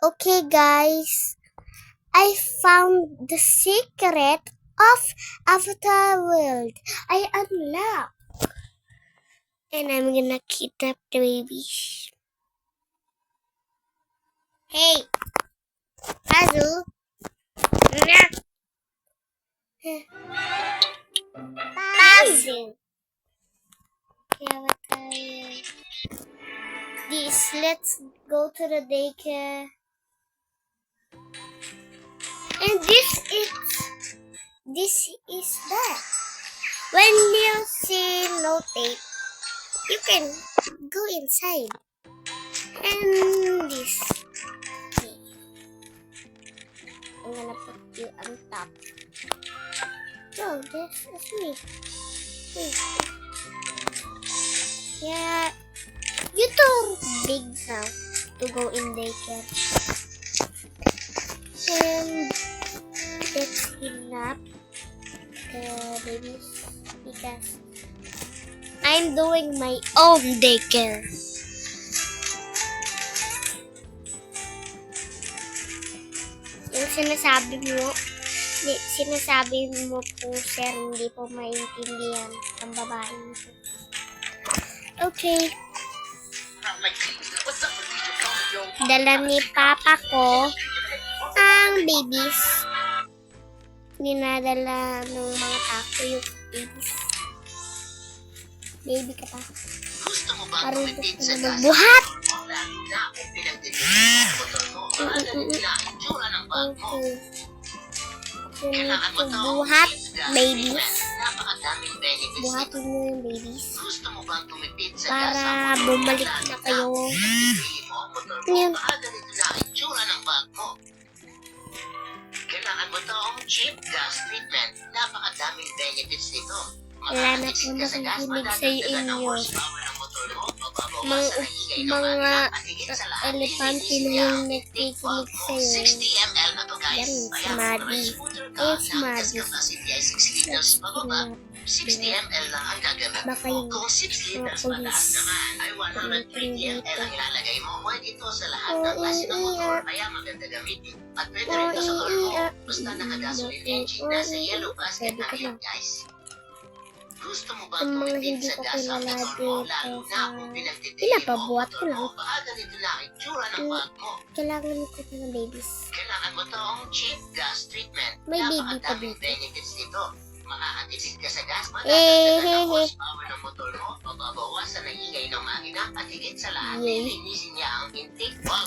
Okay, guys, I found the secret of Avatar World. I unlocked, and I'm gonna kidnap the babies. Hey, Hazu. Hazu. Avatar World. Let's go to the daycare. And this is that. When you see no tape, you can go inside. And this. Okay. I'm gonna put you on top. No, this is me. Wait. Yeah. You're too big now to go in daycare. And let's kidnap the babies because I'm doing my own daycare. Yung sinasabi mo po, sir, hindi po maintindihan ang babae nito. Okay. Dala ni Papa ko ang babies. Dinadala ng mga tako yung babies. Baby ka pa. Marunong ka na magbuhat. Okay. Buhat, babies. Buhatin mo yung babies. Para bumalik na kayo. Yan. Kailangan mo itong cheap gas treatment. Napakadaming benefits nito. Wala na po nakikinig sa inyo. Mga elepante na yung nakikinig sa iyo. 60 ml na to, guys. Yan, Smadi. Eh, Smadi. 60 ml lang ang gagamit Baka mo. yung Kung 6 liters mataas naman, ay 120 ml ang ilalagay mo. Pwede ito sa lahat ng klase ng motor, kaya maganda gamitin. At pwede rin ito sa car mo. Basta naka-gasoline engine, nasa yellow basket na yan, guys. Gusto mo ba Ang mga tumitid hindi sa ko gas ang kilala motor mo, dito lalo na sa... kung pinagtitirin mo Pinapabuhat ko motor lang. mo? Baka ganito lang ang itsura ng bag mo. Kailangan ko ng babies. Kailangan mo tong cheap gas treatment. May baby pa Napakadaming dito. benefits nito. Makakatipid ka sa gas, Eh, madadagdagan ang horsepower ng motor mo, mababawasan ang ingay ng makina, at higit sa lahat, Yay. lilinisin niya ang intake valve